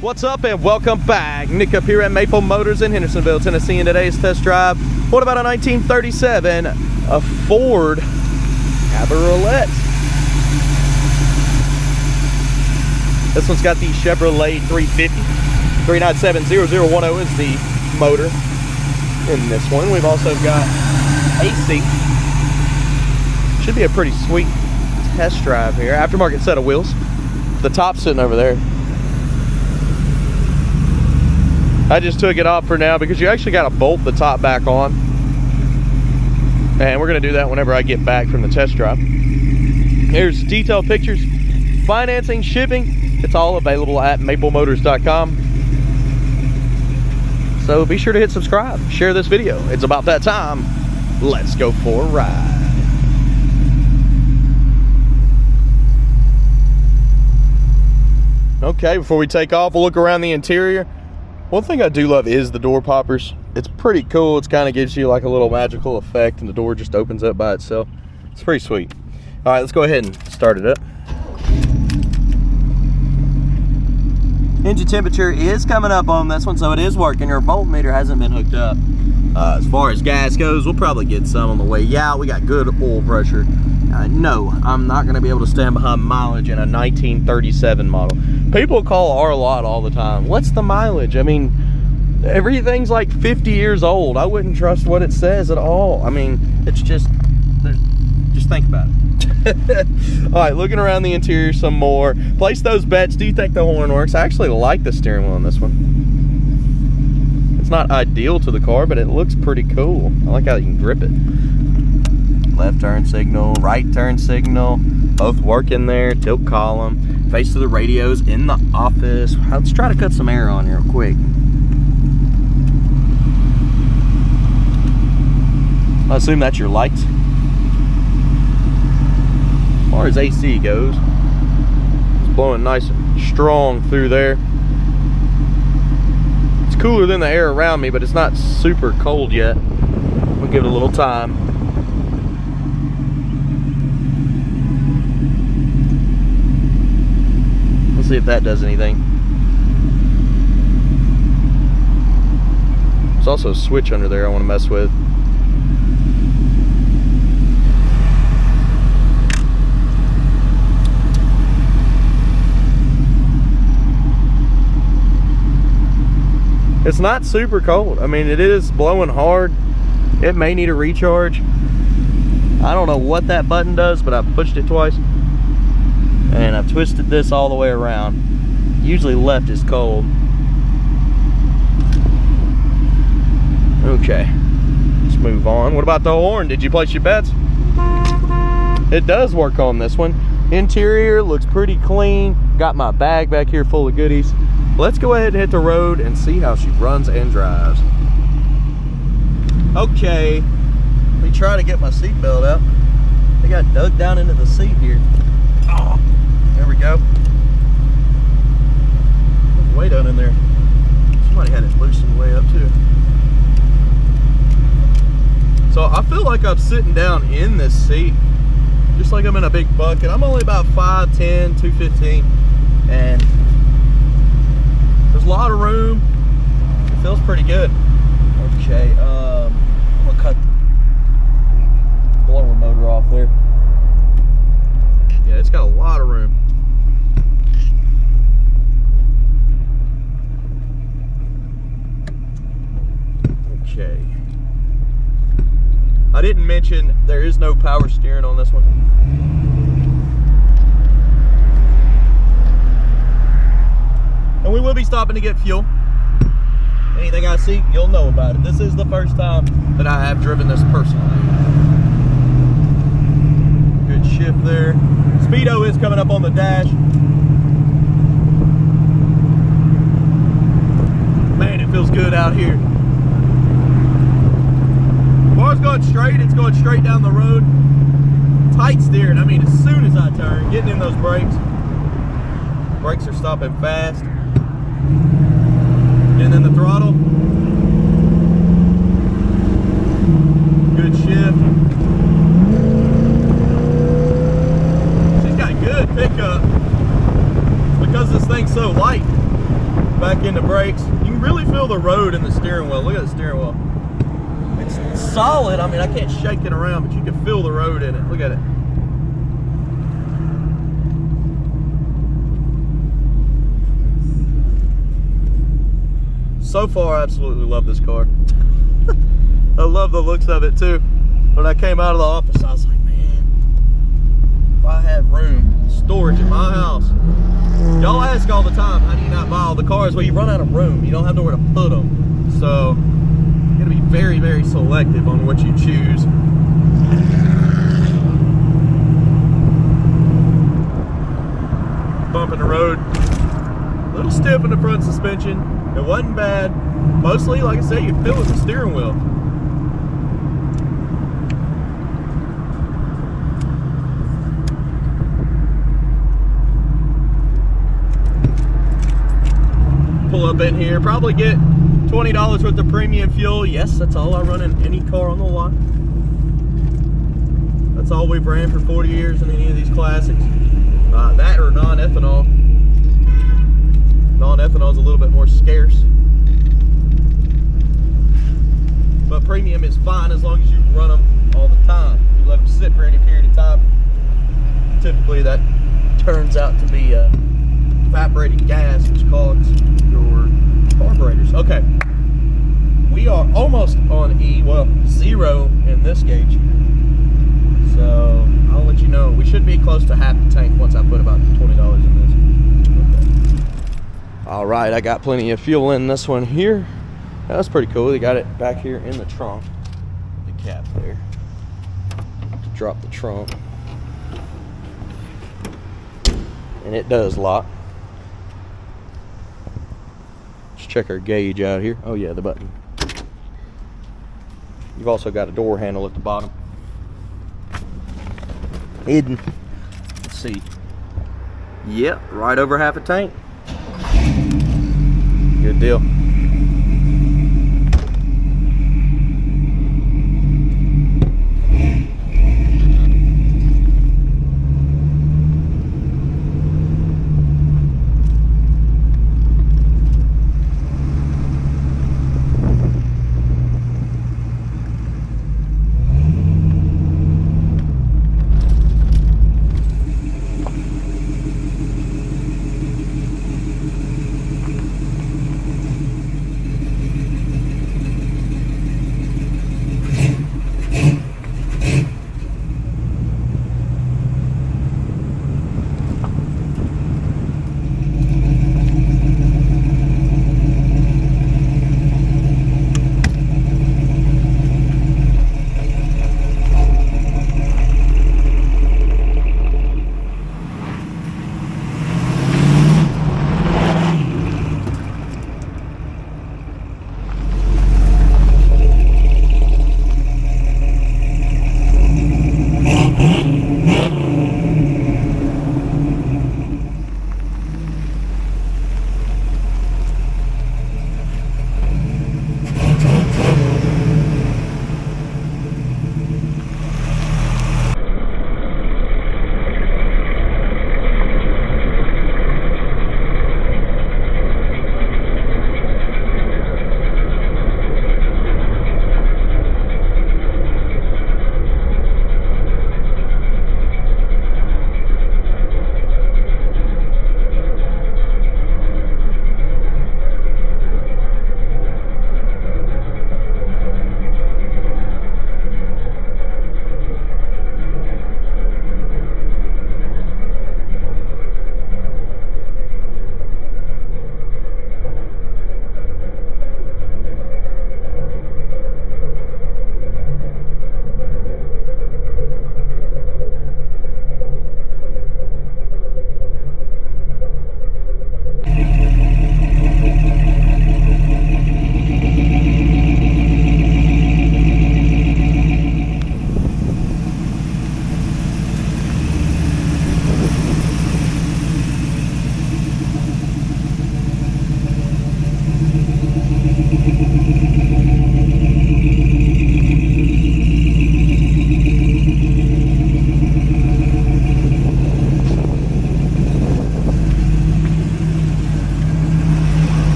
What's up and welcome back. Nick up here at Maple Motors in Hendersonville, Tennessee, and today's test drive. What about a 1937 a Ford Cabriolet? This one's got the Chevrolet 350. 397-0010 is the motor in this one. We've also got AC. Should be a pretty sweet test drive here. Aftermarket set of wheels. The top's sitting over there. I just took it off for now because you actually got to bolt the top back on. And we're going to do that whenever I get back from the test drive. Here's detailed pictures, financing, shipping. It's all available at maplemotors.com. So be sure to hit subscribe, share this video. It's about that time. Let's go for a ride. Okay, before we take off, we'll look around the interior. One thing I do love is the door poppers. It's pretty cool. It kind of gives you like a little magical effect and the door just opens up by itself. It's pretty sweet. All right, let's go ahead and start it up. Engine temperature is coming up on this one, so it is working. Your voltmeter hasn't been hooked up. As far as gas goes, we'll probably get some on the way out. We got good oil pressure. No, I'm not going to be able to stand behind mileage in a 1937 model. People call our lot all the time. What's the mileage? I mean, everything's like 50 years old. I wouldn't trust what it says at all. I mean, it's just think about it. All right, looking around the interior some more. Place those bets. Do you think the horn works? I actually like the steering wheel on this one. It's not ideal to the car, but it looks pretty cool. I like how you can grip it. Left turn signal, right turn signal, both work in there. Tilt column, face to the radios in the office. Let's try to cut some air on here real quick. I assume that's your lights. As far as AC goes, it's blowing nice and strong through there. It's cooler than the air around me, but it's not super cold yet. We'll give it a little time. Let's see if that does anything. There's also a switch under there I want to mess with. It's not super cold. I mean, it is blowing hard. It may need a recharge. I don't know what that button does, but I've pushed it twice. And I've twisted this all the way around. Usually left is cold. Okay, let's move on. What about the horn? Did you place your bets? It does work on this one. Interior looks pretty clean. Got my bag back here full of goodies. Let's go ahead and hit the road and see how she runs and drives. Okay, let me try to get my seatbelt out. I got dug down into the seat here. Oh, there we go. There's way down in there. Somebody had it loosened way up too. So I feel like I'm sitting down in this seat, just like I'm in a big bucket. I'm only about 5'10", 215, and there's a lot of room. It feels pretty good. Okay, I'm gonna cut the blower motor off there. Yeah, it's got a lot of room. Okay. I didn't mention there is no power steering on this one. And we will be stopping to get fuel. Anything I see, you'll know about it. This is the first time that I have driven this personally. Good shift there. Speedo is coming up on the dash. Man, it feels good out here. As far as going straight, it's going straight down the road. Tight steering. I mean, as soon as I turn, getting in those brakes. Brakes are stopping fast. And then the throttle. Good shift. She's got good pickup. Because this thing's so light, back into brakes. You can really feel the road in the steering wheel. Look at the steering wheel. It's solid. I mean, I can't shake it around, but you can feel the road in it. Look at it. So far, I absolutely love this car. I love the looks of it too. When I came out of the office, I was like, man, if I had room, storage in my house. Y'all ask all the time, how do you not buy all the cars? Well, you run out of room. You don't have nowhere to put them. So, you gotta be very, very selective on what you choose. Bump in the road. A little stiff in the front suspension. It wasn't bad. Mostly, like I said, you feel it in the steering wheel. Pull up in here, probably get $20 worth of premium fuel. Yes, that's all I run in any car on the lot. That's all we've ran for 40 years in any of these classics. That or non-ethanol. Non-ethanol is a little bit more scarce. But premium is fine as long as you run them all the time. You let them sit for any period of time. Typically that turns out to be evaporated gas, which clogs your carburetors. Okay, we are almost on E, well, 0 in this gauge. So I'll let you know. We should be close to half the tank once I put about $20 in this. All right, I got plenty of fuel in this one here. That's pretty cool. They got it back here in the trunk. The cap there to drop the trunk. And it does lock. Let's check our gauge out here. Oh yeah, the button. You've also got a door handle at the bottom. Hidden. Let's see. Yep, right over half a tank. Good deal.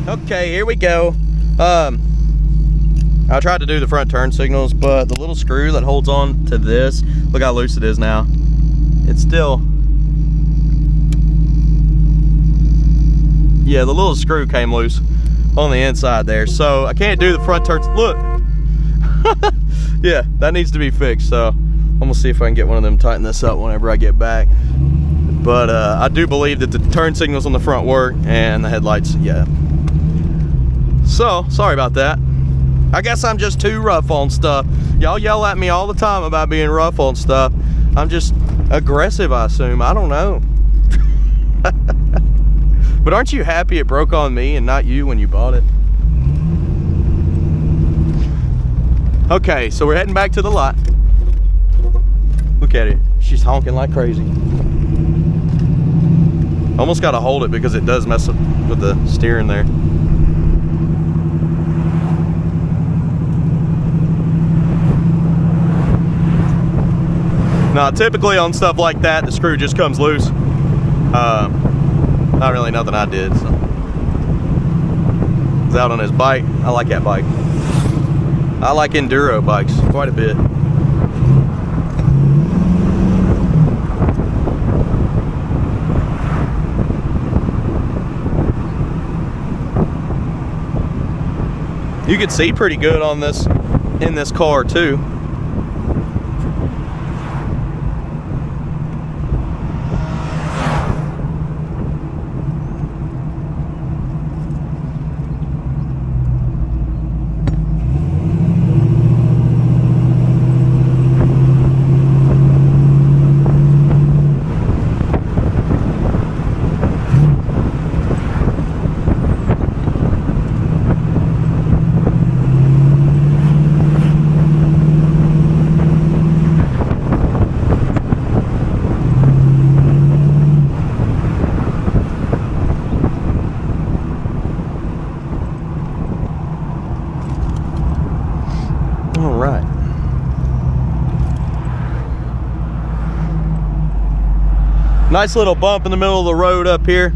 Okay, here we go. I tried to do the front turn signals, but the little screw that holds on to this, look how loose it is now. It's still, yeah, the little screw came loose on the inside there, so I can't do the front turns. Look. Yeah, that needs to be fixed, so I'm gonna see if I can get one of them, tighten this up whenever I get back. But I do believe that the turn signals on the front work and the headlights, yeah. So, sorry about that. I guess I'm just too rough on stuff. Y'all yell at me all the time about being rough on stuff. I'm just aggressive, I assume. I don't know. But aren't you happy it broke on me and not you when you bought it? Okay, so we're heading back to the lot. Look at it. She's honking like crazy. Almost got to hold it because it does mess up with the steering there. Now, typically on stuff like that, the screw just comes loose. Not really nothing I did. So. He's out on his bike. I like that bike. I like enduro bikes quite a bit. You can see pretty good on this, in this car too. Nice little bump in the middle of the road up here.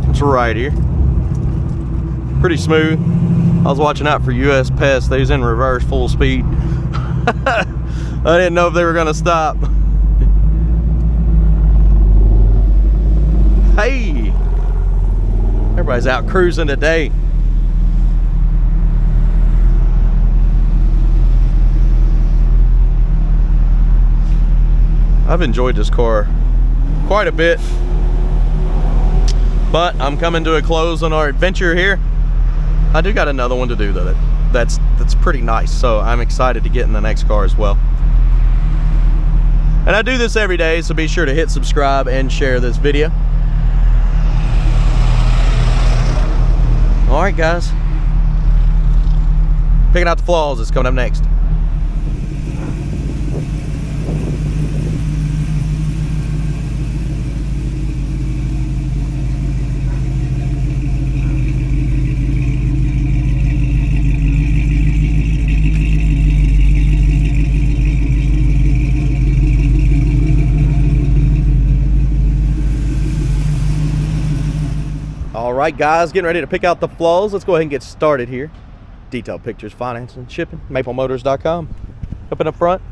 It's right here. Pretty smooth. I was watching out for US pests. They was in reverse full speed. I didn't know if they were gonna stop. Hey! Everybody's out cruising today. I've enjoyed this car quite a bit, but I'm coming to a close on our adventure here. I do got another one to do though. That's pretty nice, so I'm excited to get in the next car as well. And I do this every day, so be sure to hit subscribe and share this video. All right, guys. Picking out the flaws is coming up next. Alright guys, getting ready to pick out the flaws. Let's go ahead and get started here. Detailed pictures, financing, shipping, maplemotors.com. Up in the front.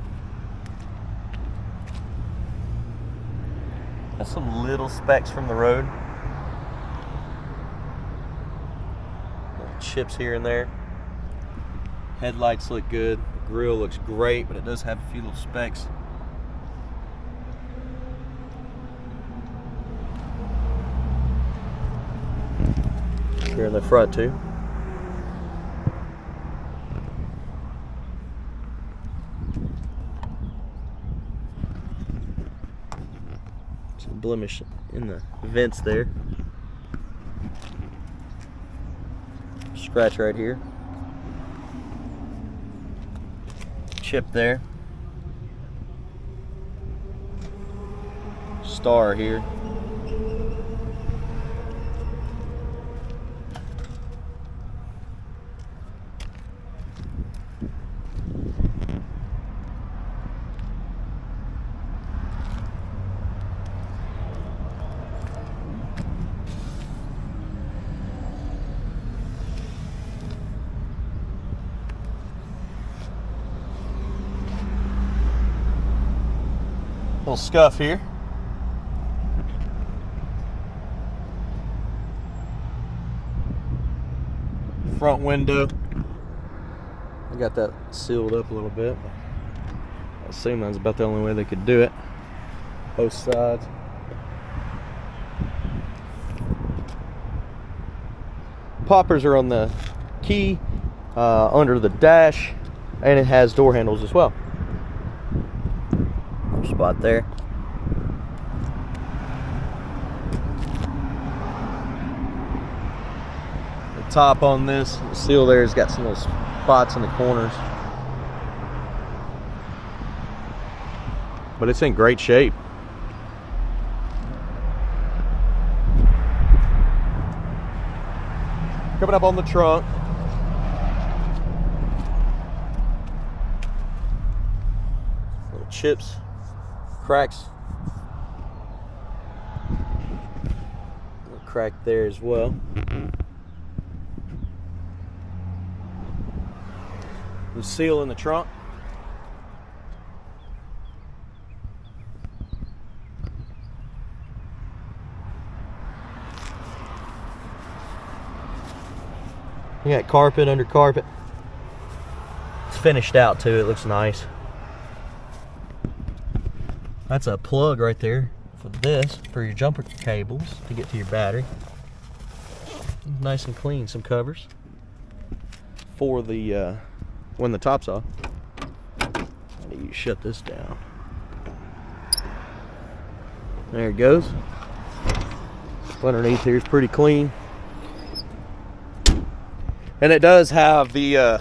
Got some little specks from the road. Little chips here and there. Headlights look good. The grill looks great, but it does have a few little specks. Here in the front too. Some blemish in the vents there. Scratch right here. Chip there. Star here. Little scuff here. Front window. I got that sealed up a little bit. I assume that's about the only way they could do it. Both sides. Poppers are on the key, under the dash, and it has door handles as well. Spot there. The top on this, the seal there has got some little spots in the corners. But it's in great shape. Coming up on the trunk. Little chips, cracks. Little crack there as well. The seal in the trunk. You got carpet under carpet. It's finished out too, it looks nice. That's a plug right there for this, for your jumper cables to get to your battery. Nice and clean, some covers for the when the top's off. How do you shut this down? There it goes. Underneath here is pretty clean. And it does have the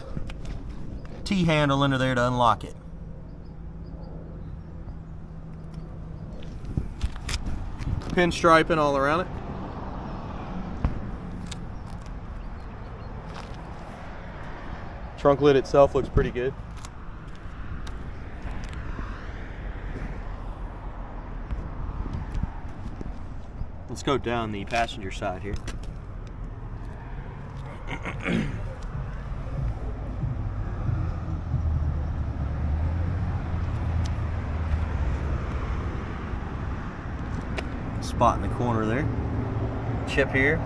T-handle under there to unlock it. Pinstriping all around it. Trunk lid itself looks pretty good. Let's go down the passenger side here. Spot in the corner there. Chip here.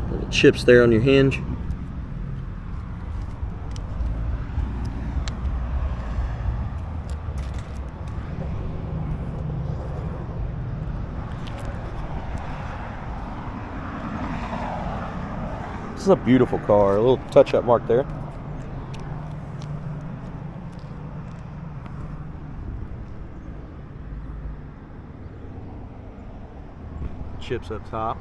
Little chips there on your hinge. This is a beautiful car. A little touch-up mark there. Chips up top.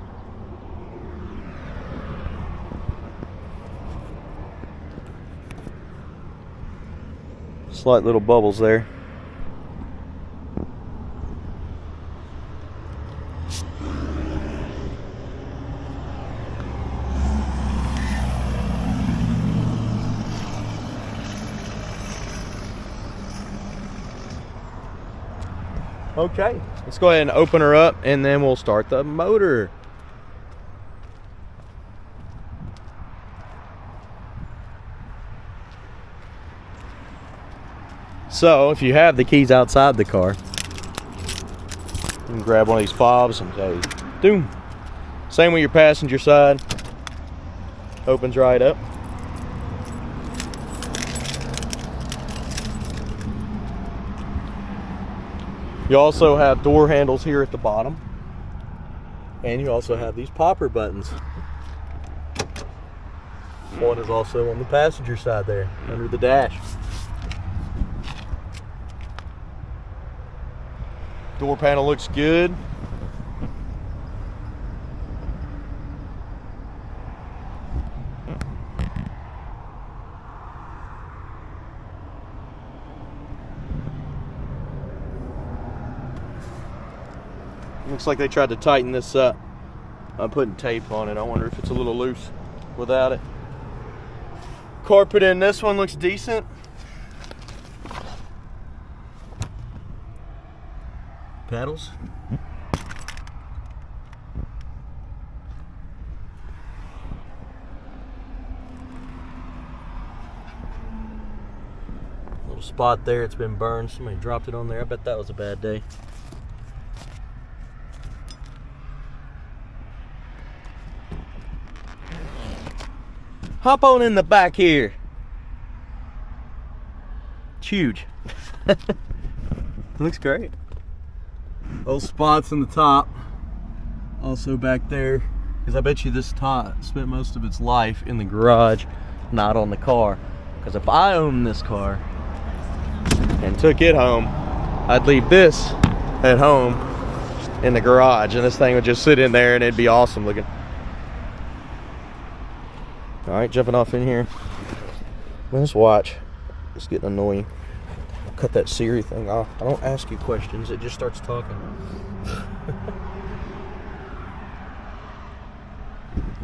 Slight little bubbles there. Okay, let's go ahead and open her up and then we'll start the motor. So if you have the keys outside the car, you can grab one of these fobs and say, doom. Same with your passenger side. Opens right up. You also have door handles here at the bottom. And you also have these popper buttons. One is also on the passenger side there, under the dash. Door panel looks good. Looks like they tried to tighten this up. I'm putting tape on it. I wonder if it's a little loose without it. Carpet in this one looks decent. pedals. Little spot there, it's been burned. Somebody dropped it on there. I bet that was a bad day. Hop on in the back here. It's huge. Looks great. Those spots in the top, also back there, because I bet you this top spent most of its life in the garage, not on the car. Because if I owned this car and took it home, I'd leave this at home in the garage, and this thing would just sit in there and it'd be awesome looking. All right, jumping off in here. Let's watch. It's getting annoying. I'll cut that Siri thing off. I don't ask you questions, it just starts talking.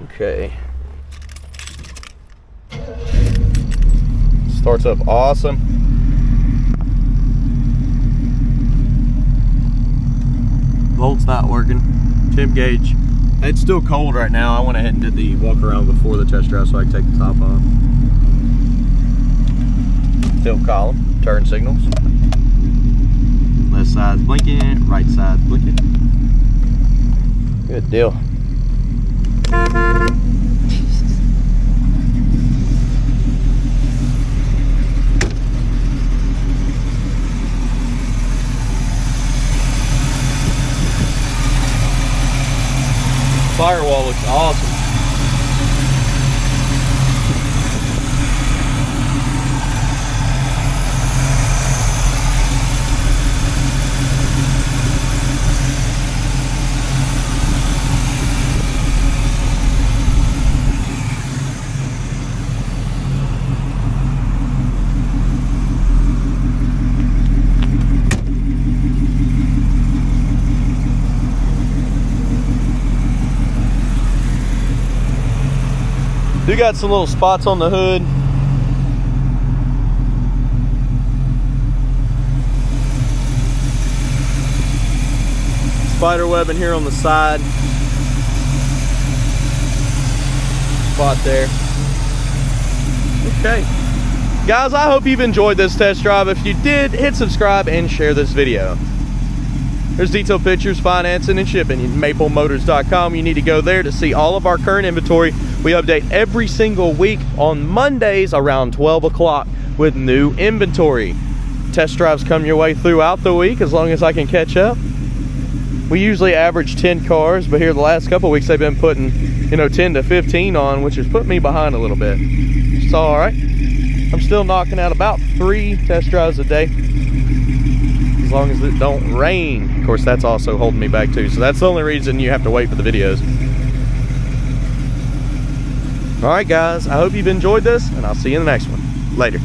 Okay. Starts up awesome. Volt's not working. Temp gauge. It's still cold right now. I went ahead and did the walk around before the test drive so I could take the top off. Tilt column, turn signals. Left side's blinking, right side's blinking. Good deal. Firewall looks awesome. Do got some little spots on the hood. Spider webbing here on the side. Spot there. Okay. Guys, I hope you've enjoyed this test drive. If you did, hit subscribe and share this video. There's detailed pictures, financing, and shipping. MapleMotors.com. You need to go there to see all of our current inventory. We update every single week on Mondays around 12 o'clock with new inventory. Test drives come your way throughout the week as long as I can catch up. We usually average 10 cars, but here the last couple of weeks they've been putting, 10 to 15 on, which has put me behind a little bit. It's all right. I'm still knocking out about 3 test drives a day, as long as it don't rain. Of course, that's also holding me back too, so that's the only reason you have to wait for the videos. All right, guys, I hope you've enjoyed this, and I'll see you in the next one. Later.